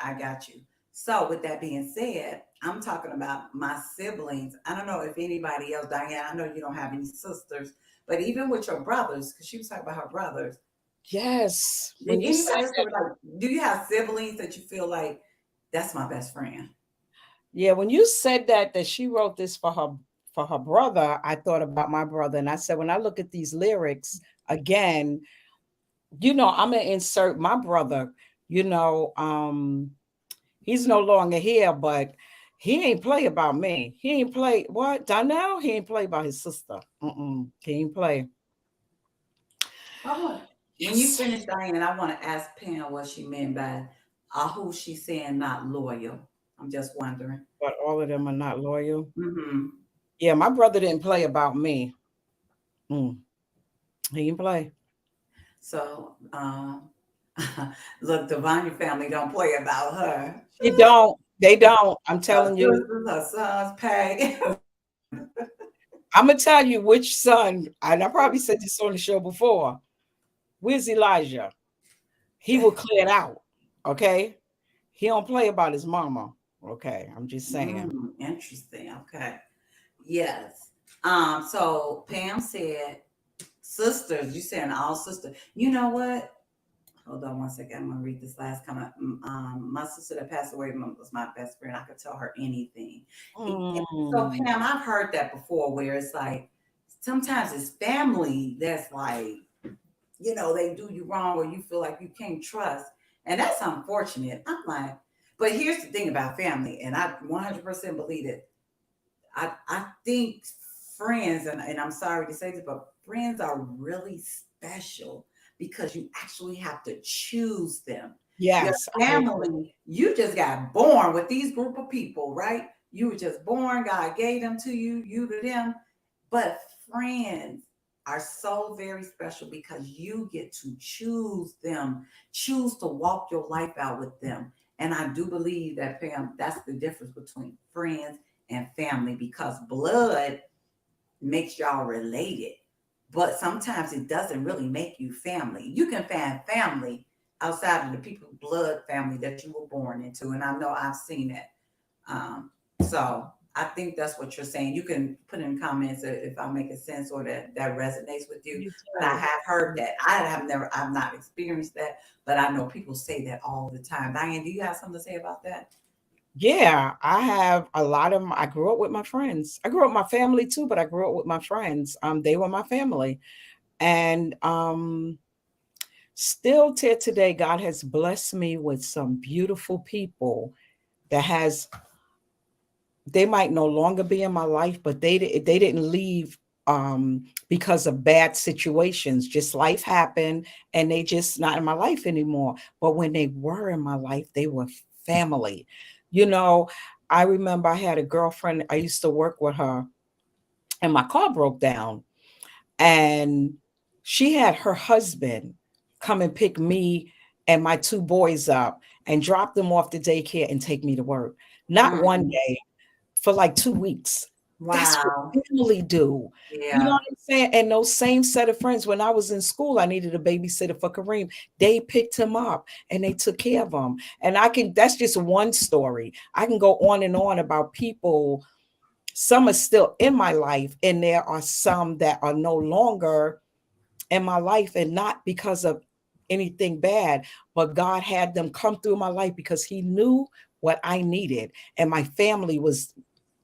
I got you. So with that being said, I'm talking about my siblings. I don't know if anybody else, Diane. I know you don't have any sisters, but even with your brothers, because she was talking about her brothers. Yes. Did When you said anybody else that, ever, like? Do you have siblings that you feel like that's my best friend? yeah, when you said that she wrote this for her brother, I thought about my brother, and I said, when I look at these lyrics again, I'm gonna insert my brother. You know, he's no longer here, but he ain't play about me. He ain't play what Donnell. He ain't play about his sister. He ain't play. I want when you Yes. finish, Diane, I want to ask Pam what she meant by. who she's saying not loyal? I'm just wondering. But all of them are not loyal. Mm-hmm. Yeah, my brother didn't play about me. Mm, he didn't play. So, look, Devon, family don't play about her. She don't. They don't. I'm Her telling you. sisters, her sons pay. I'm gonna tell you which son. And I probably said this on the show before. Where's Elijah? He will clear it out. Okay. He don't play about his mama. Okay. I'm just saying. Interesting. Okay. Yes. So Pam said, sisters, you saying all sisters. You know what? Hold on one second. I'm gonna read this last comment. My sister that passed away was my best friend. I could tell her anything. So Mm, Pam, I've heard that before, where it's like sometimes it's family that's like, they do you wrong or you feel like you can't trust, and that's unfortunate. I'm like, but here's the thing about family, and I 100% believe it. I think friends, and I'm sorry to say this, but friends are really special because you actually have to choose them. Your yes, I agree. family, you just got born with these group of people, right? You were just born, God gave them to you, you to them. But friends are so very special because you get to choose them, choose to walk your life out with them. And I do believe that, Pam, that's the difference between friends and family, because blood makes y'all related, but sometimes it doesn't really make you family. You can find family outside of the people blood family that you were born into, and I know I've seen that. So I think that's what you're saying. You can put in comments if I'm making sense or that resonates with you. You But I too. have heard that. I've not experienced that, but I know people say that all the time. Diane, do you have something to say about that? Yeah, I have a lot of. I grew up with my friends. I grew up with my family too, but I grew up with my friends. They were my family, and still till today, God has blessed me with some beautiful people that has they might no longer be in my life, but they didn't leave because of bad situations. Just life happened, and they just not in my life anymore. But when they were in my life, they were family. You know, I remember I had a girlfriend. I used to work with her, and my car broke down, and she had her husband come and pick me and my two boys up and drop them off to daycare and take me to work. Not one Mm, day, for like 2 weeks. That's wow. what family do. You know Yeah. what I'm saying? And those same set of friends, when I was in school, I needed a babysitter for Kareem. They picked him up and they took care of him. And that's just one story. I can go on and on about people. Some are still in my life, and there are some that are no longer in my life, and not because of anything bad, but God had them come through my life because He knew what I needed. And my family was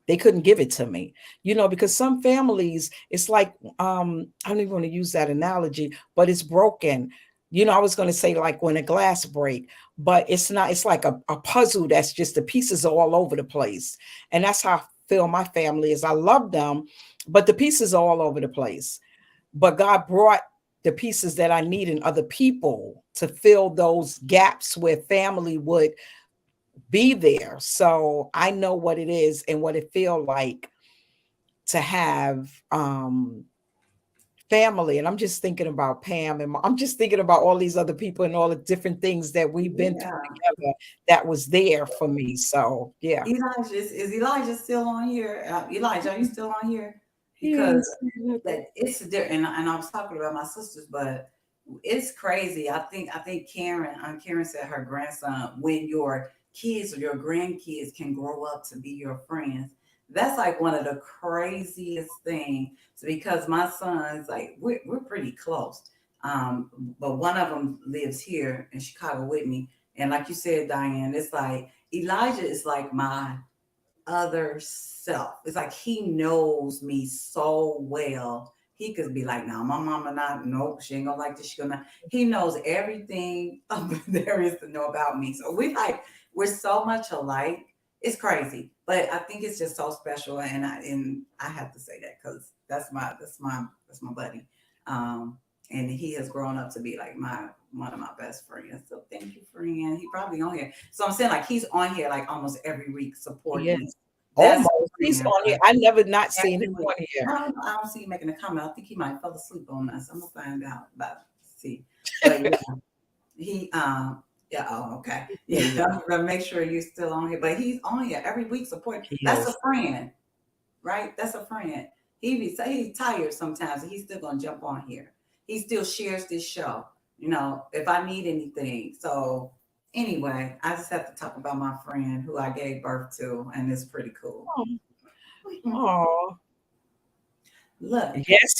they couldn't give it to me, because some families, it's like, I don't even want to use that analogy, but it's broken. I was going to say like when a glass break, but it's not. It's like a puzzle that's just the pieces are all over the place. And that's how I feel my family is. I love them, but the pieces are all over the place. But God brought the pieces that I need in other people to fill those gaps where family would be there. So I know what it is and what it feel like to have family. And I'm just thinking about Pam, and I'm just thinking about all these other people and all the different things that we've been through Yeah. together that was there for me. So yeah. Elijah, is Elijah still on here? Elijah, are you still on here? He Because ain't saying nothing. that it's different. And I was talking about my sisters, but it's crazy. I think Karen said her grandson, when your kids or your grandkids can grow up to be your friends, that's like one of the craziest things. So because my sons, like we're pretty close, um, but one of them lives here in Chicago with me, and like you said, Diane, it's like Elijah is like my other self. It's like he knows me so well. He could be like, "No, my mama not. Nope, she ain't gonna like this. She gonna." He knows everything there is to know about me. So we're so much alike. It's crazy, but I think it's just so special, and I have to say that because that's my buddy. Um, and he has grown up to be like my one of my best friends. So thank you, friend. He probably on here. So I'm saying like he's on here like almost every week supporting me. Yes. That's Almost. a He's friend, on here. but I never not seen every him week. on here. I don't see you making a comment. I think he might fell asleep on us. I'm gonna find out about see. But yeah, he yeah, oh okay. Yeah, Yeah, yeah. I'm gonna make sure you're still on here. But he's on here every week supporting. He That's a is. friend, right? That's a friend. He's tired sometimes, and he's still gonna jump on here. He still shares this show, if I need anything. So anyway, I just have to talk about my friend who I gave birth to, and it's pretty cool. Oh, Look, yes,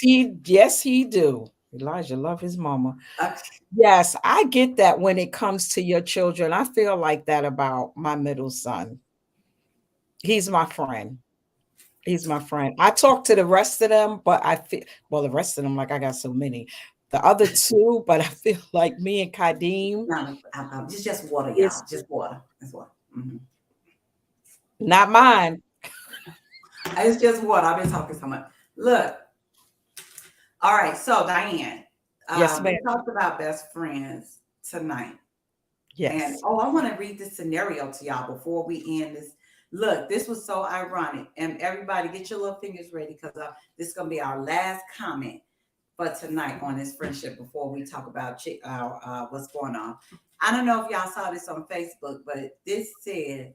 he do. Elijah love his mama. uh, Yes, I get that when it comes to your children. I feel like that about my middle son. He's my friend. He's my friend. I talk to the rest of them, but I feel well, the rest of them, like I got so many. The other two, but I feel like me and Kadeem no, just water, is y'all. Just water. It's water. Hmm. not mine. It's just water. I've been talking so much. Look, all right. So Diane, Yes, ma'am. we talked about best friends tonight. And Yes. oh, I want to read this scenario to y'all before we end this. Look, this was so ironic. And everybody, get your little fingers ready because this is going to be our last comment for tonight on this friendship before we talk about what's going on. I don't know if y'all saw this on Facebook, but this said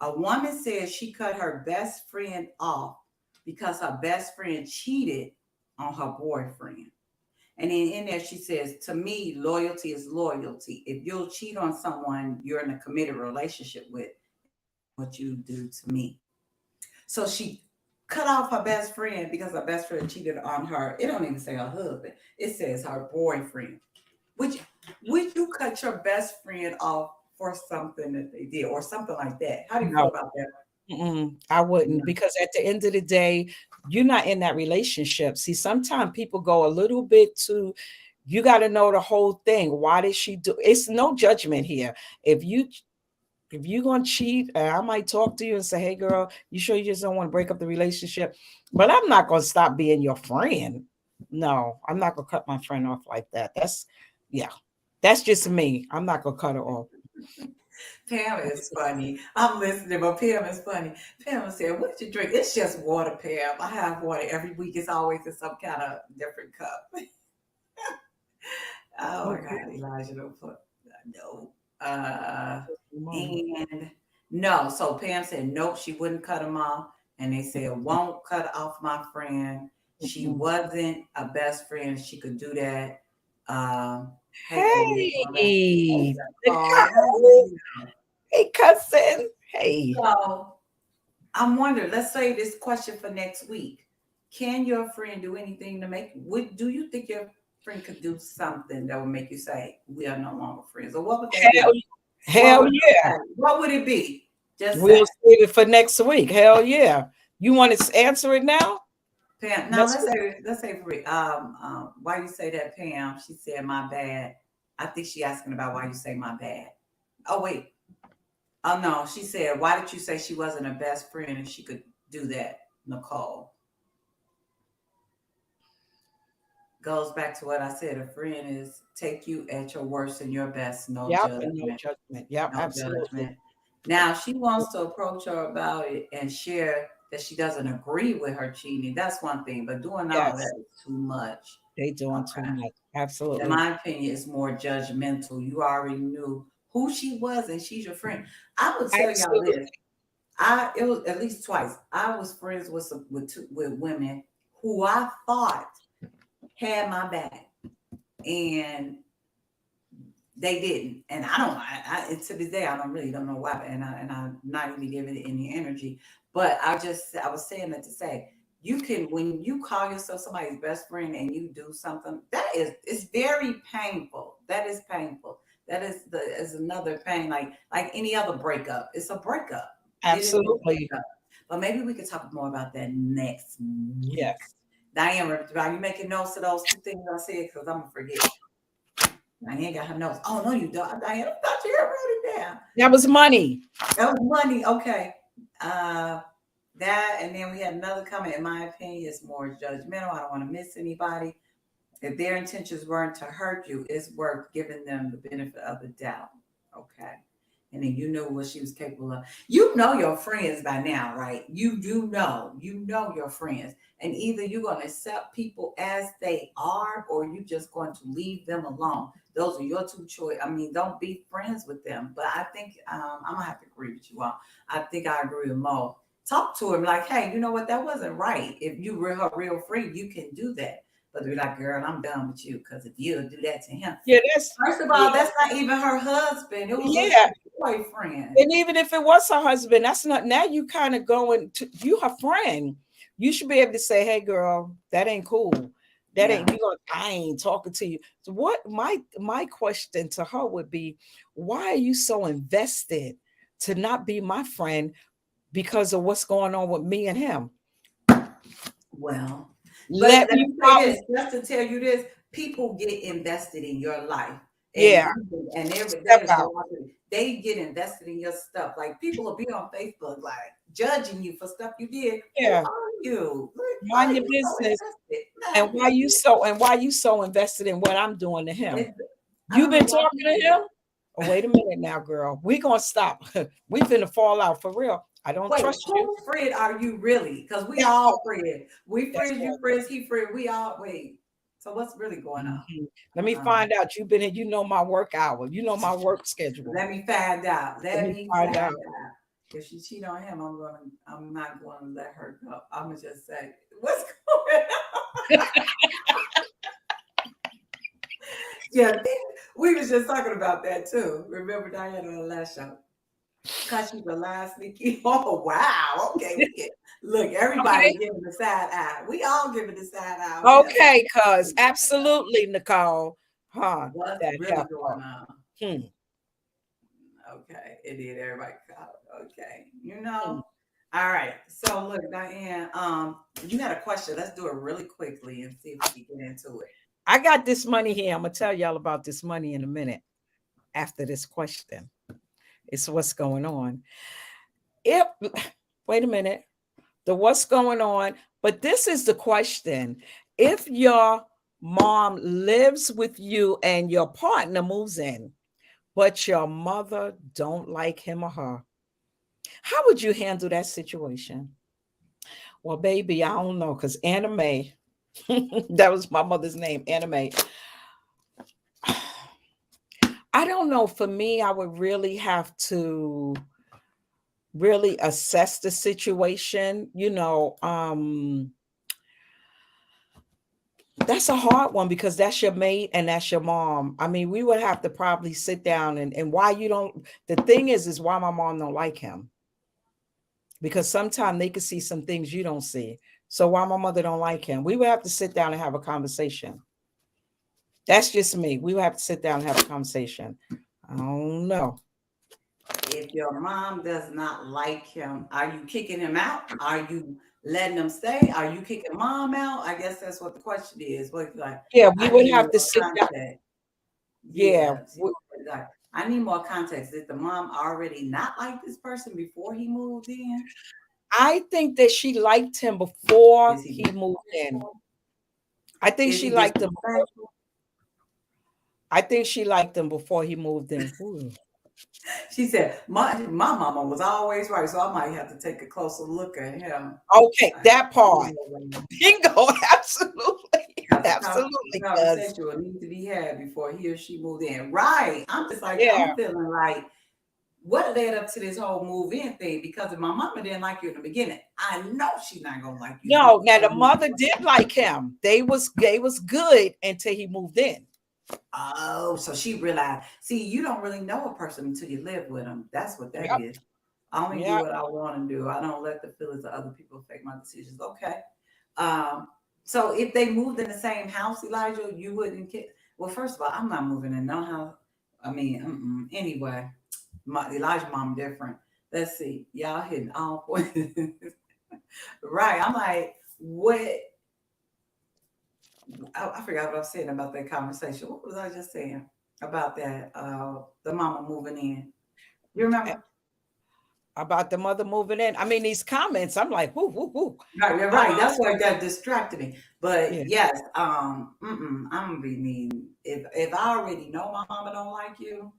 a woman said she cut her best friend off because her best friend cheated on her boyfriend. And then in there, she says, to me, loyalty is loyalty. If you'll cheat on someone you're in a committed relationship with, and that's what you do to me. So she cut off her best friend because her best friend cheated on her. It don't even say her husband. It says her boyfriend. Would you, would you cut your best friend off for something that they did or something like that? How do you feel No, about that? I No. wouldn't because at the end of the day, you're not in that relationship. See, sometimes people go a little bit too. You got to know the whole thing. Why did she do? It's no judgment here. If you if you're gonna cheat, I might talk to you and say, "Hey, girl, you sure you just don't want to break up the relationship?" But I'm not gonna stop being your friend. No, I'm not gonna cut my friend off like that. Yeah, that's just me. I'm not gonna cut her off. Pam is funny. I'm listening, but Pam is funny. Pam said, what did you drink? It's just water, Pam. I have water every week. It's always in some kind of different cup. Oh my Okay, God, Elijah, don't put no. Uh, mama. and no, so Pam said nope, she wouldn't cut him off, and they said won't cut off my friend. She Mm-mm. wasn't a best friend. She could do that. Um, hey, Obi, Hey, the oh, how cousin. you know? Hey, cousin. Hey. So I'm wondering. Let's say this question for next week. Can your friend do anything to make? Would do you think your friend could do something that would make you say we are no longer friends, or what would that Hell, be? What hell would yeah. what would it be? Just say. We'll save it for next week. Hell yeah. You want to answer it now? Pam, now Let's. let's say for why you say that, Pam? She said my bad. I think she asking about why you say my bad. Oh wait, oh no, she said why did you say she wasn't a best friend and she could do that? Nicole goes back to what I said. A friend is take you at your worst and your best, no Yep, and no judgment. judgment. Yep, No absolutely. judgment. Now she wants to approach her about it and share that she doesn't agree with her cheating. That's one thing, but doing all Yes, that is too much. they doing too Okay. much. In Absolutely. my opinion, it's more judgmental. You already knew who she was and she's your friend. I would tell y'all Absolutely. this. It was at least twice. I was friends with women who I thought had my back, and they didn't. And I don't. To this day, I don't know why, and I'm not even giving it any energy. But I was saying that to say, you can when you call yourself somebody's best friend and you do something that it's very painful. That is painful. That is another pain, like any other breakup. It's a breakup. It is a Absolutely. breakup. But maybe we could talk more about that next week. Yes. Diane, are you making notes of those two things I said? Because I'm gonna forget. Diane got her notes. Oh no, you don't. Diane, I thought you had wrote it down. That was money. That was money. Okay. Uh, that and then we had another comment. In my opinion, it's more judgmental. I don't want to miss anybody. If their intentions weren't to hurt you, it's worth giving them the benefit of the doubt. Okay. And then you know what she was capable of. You know your friends by now, right? You know your friends. And either you're going to accept people as they are or you just going to leave them alone. Those are your two choices. I mean, don't be friends with them. But I think I'm going to have to agree with you all. I think I agree with Mo. Talk to him like, hey, you know what? That wasn't right. If you were her real friend, you can do that. But be like, girl, I'm done with you because if you'll do that to him. Yeah, that's First of yeah, all, that's not even her husband. It was yeah. a boyfriend. And even if it was her husband, that's not now you kind of going to you her friend. You should be able to say, hey girl, that ain't cool. That Yeah. ain't you going I ain't talking to you. So what my question to her would be, why are you so invested to not be my friend because of what's going on with me and him? Well, but Let let me me say follow. this, just to tell you this, people get invested in your life. Yeah, And step out. they get invested in your stuff. Like people will be on Facebook like judging you for stuff you did. Who Yeah, are you? Why mind are your you so business. invested? And Nah, why you so invested in what I'm doing to him? it's, I You don't know been why talking to people do him? that. Oh, wait a minute now, girl. We gonna stop. We finna fall out for real. I don't Wait, trust you. whose friend are you really? Because we That all part. friends. We That's friends, you friends, he friend. We all wait. So what's really going part. on? Mhm. Let me find out. You've been in. You know my work hour. You know my work schedule. Let me find out. Let Let me me find find out. out. If she cheat on him, I'm not gonna let her go. I'm gonna just say, what's going on? Yeah, we was just talking about that too. Remember Diana on the last show? Cause she's a lie sneaky. Oh wow. Okay, we get look, everybody Okay. giving the side eye. We all giving the side eye on this. Okay, cuz absolutely, Nicole. Huh? What's That really heifer. going on? Hmm. Okay, it did everybody caught. Okay, you know. Hmm. All right. So look, Diane, you had a question. Let's do it really quickly and see if we can get into it. I got this money here. I'm gonna tell y'all about this money in a minute after this question. It's what's going on. If wait a minute. The what's going on, but this is the question. If your mom lives with you and your partner moves in, but your mother don't like him or her, how would you handle that situation? Well, baby, I don't know because anime, that was my mother's name, anime. I don't know. For me, I would really have to really assess the situation. That's a hard one because that's your mate and that's your mom. I mean, we would have to probably sit down and why you don't. The thing is why my mom don't like him because sometimes they could see some things you don't see. So why my mother don't like him? We would have to sit down and have a conversation. That's just me. We would have to sit down and have a conversation. I don't know. If your mom does not like him, are you kicking him out? Are you letting him stay? Are you kicking mom out? I guess that's what the question is. What like Yeah, we I would need have to more sit down. context. Yeah, Yeah. Like I need more context. Did the mom already not like this person before he moved in? I think that she liked him before Is he he moved in. disrespectful? I think Is she he liked him. disrespectful? I think she liked him before he moved in. Ooh. She said, my mama was always right, so I might have to take a closer look at him. Okay, Like, that part. Bingo, absolutely, because the absolutely. Cause conversation will need to be had before he or she moved in. Right. I'm just like, yeah, I'm feeling like what led up to this whole move in thing? Because if my mama didn't like you in the beginning, I know she's not gonna like you. no. Now the mother did like him. They was good until he moved in. Oh, so she realized. See, you don't really know a person until you live with them. That's what that Yep, is. I only do yep. what I want to do. I don't let the feelings of other people affect my decisions. Okay. Um, so if they moved in the same house, Elijah, you wouldn't get. Well, first of all, I'm not moving in no house. I mean, anyway, my Elijah mom different. Let's see, y'all hitting all points. Right. I'm like, what? I forgot what I was saying about that conversation. What was I just saying about that? The mama moving in. You remember? about the mother moving in. I mean, these comments, I'm like, whoo, whoo, whoo. Right, you're Uh, right. That's why that distracted me. But yeah. yes, I'm gonna be mean. If I already know my mama don't like you,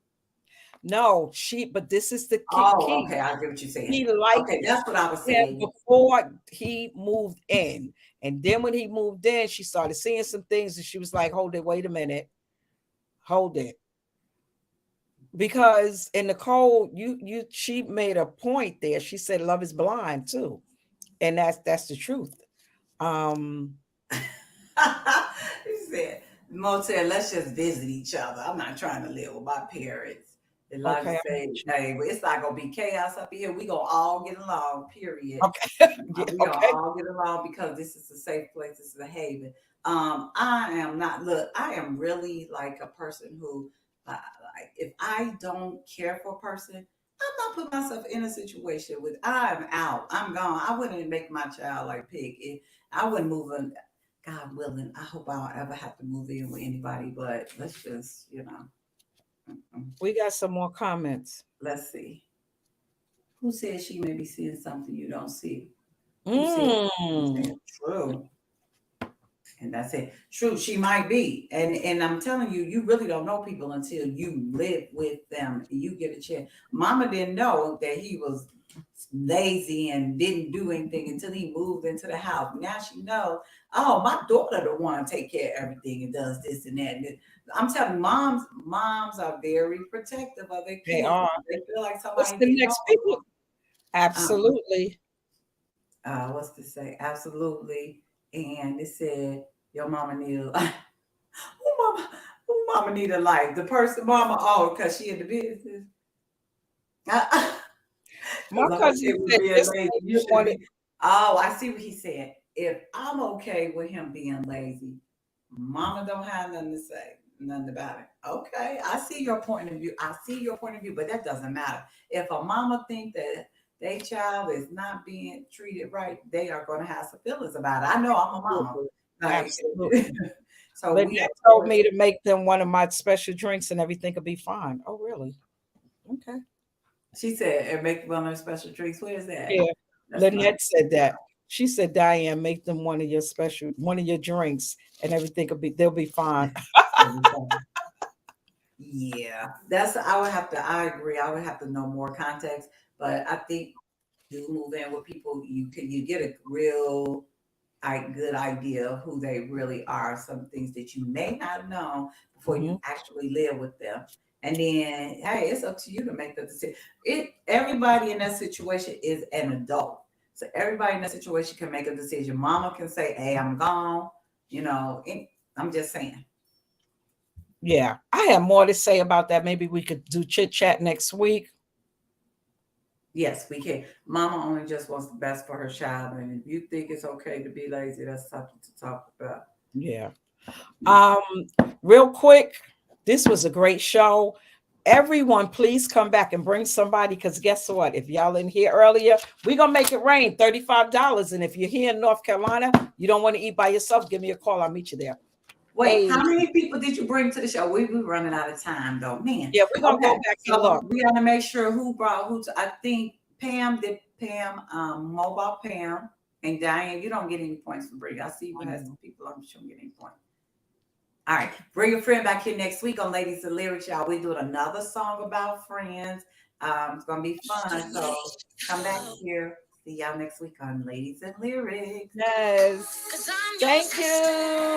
No, but this is the oh, key. okay, I get what you're saying. He liked Okay, that's what I was him saying. before he moved in. And then when he moved in, she started seeing some things and she was like, hold it, wait a minute, hold it. Because in Nicole, she made a point there. She said love is blind too. And that's the truth. Um, He said, Motel, let's just visit each other. I'm not trying to live with my parents. And like okay, to say, hey, but it's not gonna be chaos up here. We gonna all get along, period. okay, yeah, We gonna okay. all get along because this is a safe place, this is a haven. I am not look, I am really like a person who like if I don't care for a person, I'm not putting myself in a situation with I'm out, I'm gone. I wouldn't make my child like pick it. I wouldn't move in. God willing, I hope I don't ever have to move in with anybody, but let's just, mm-mm. We got some more comments. Let's see. Who says she may be seeing something you don't see? Who said I'm Mm, saying true? And that's it. True, she might be. And I'm telling you, you really don't know people until you live with them and you get a chance. Mama didn't know that he was lazy and didn't do anything until he moved into the house. Now she knows, oh, my daughter the one take care of everything and does this and that. And I'm telling you, moms are very protective of their they kids. are. They feel like What's somebody the getting next over people? them. Absolutely. What's to say? Absolutely. And it said, your mama need a who mama who mama need a life? The person mama, oh, because she in the business. My Because her cousin kid was said being this lazy. lady You should wanted. be. Oh, I see what he said. If I'm okay with him being lazy, mama don't have nothing to say, nothing about it. Okay, I see your point of view. I see your point of view, but that doesn't matter. If a mama think that their child is not being treated right, they are going to have some feelings about it. I know I'm a mama. Absolutely. Like, Absolutely. so we Lynette of told course. me to make them one of my special drinks and everything will be fine. Oh, really? Okay. She said, and make one of her special treats. Where is that? Yeah. That's not. Lynette said that. She said, Diane, make them one of your drinks and everything will be, they'll be fine. Yeah, that's. I would have to. I agree. I would have to know more context, but I think when you do move in with people, you get a real good idea of who they really are. Some things that you may not know before you Hmm. actually live with them, and then hey, it's up to you to make the decision. Everybody in that situation is an adult, so everybody in that situation can make a decision. Mama can say, "Hey, I'm gone," I'm just saying. Yeah. I have more to say about that. Maybe we could do chit chat next week. Yes, we can. Mama only just wants the best for her child, and if you think it's okay to be lazy, that's something to talk about. Yeah. Um, Real quick, this was a great show. Everyone, please come back and bring somebody because guess what? If y'all in here earlier, we're gonna make it rain $35. And if you're here in North Carolina, you don't want to eat by yourself, give me a call. I'll meet you there. Wait, Hey, how many people did you bring to the show? We running out of time though, man. yeah, we're gonna Okay, go back and so look. we got to make sure who brought who. I think Pam did. Pam, mobile Pam, and Diane. You don't get any points for bringing. I see you has some people. I'm sure you get any points. All right, bring a friend back here next week on Ladies and Lyrics, y'all. We doing another song about friends. It's gonna be fun. So come back here. See y'all next week on Ladies and Lyrics. Yes. Thank you.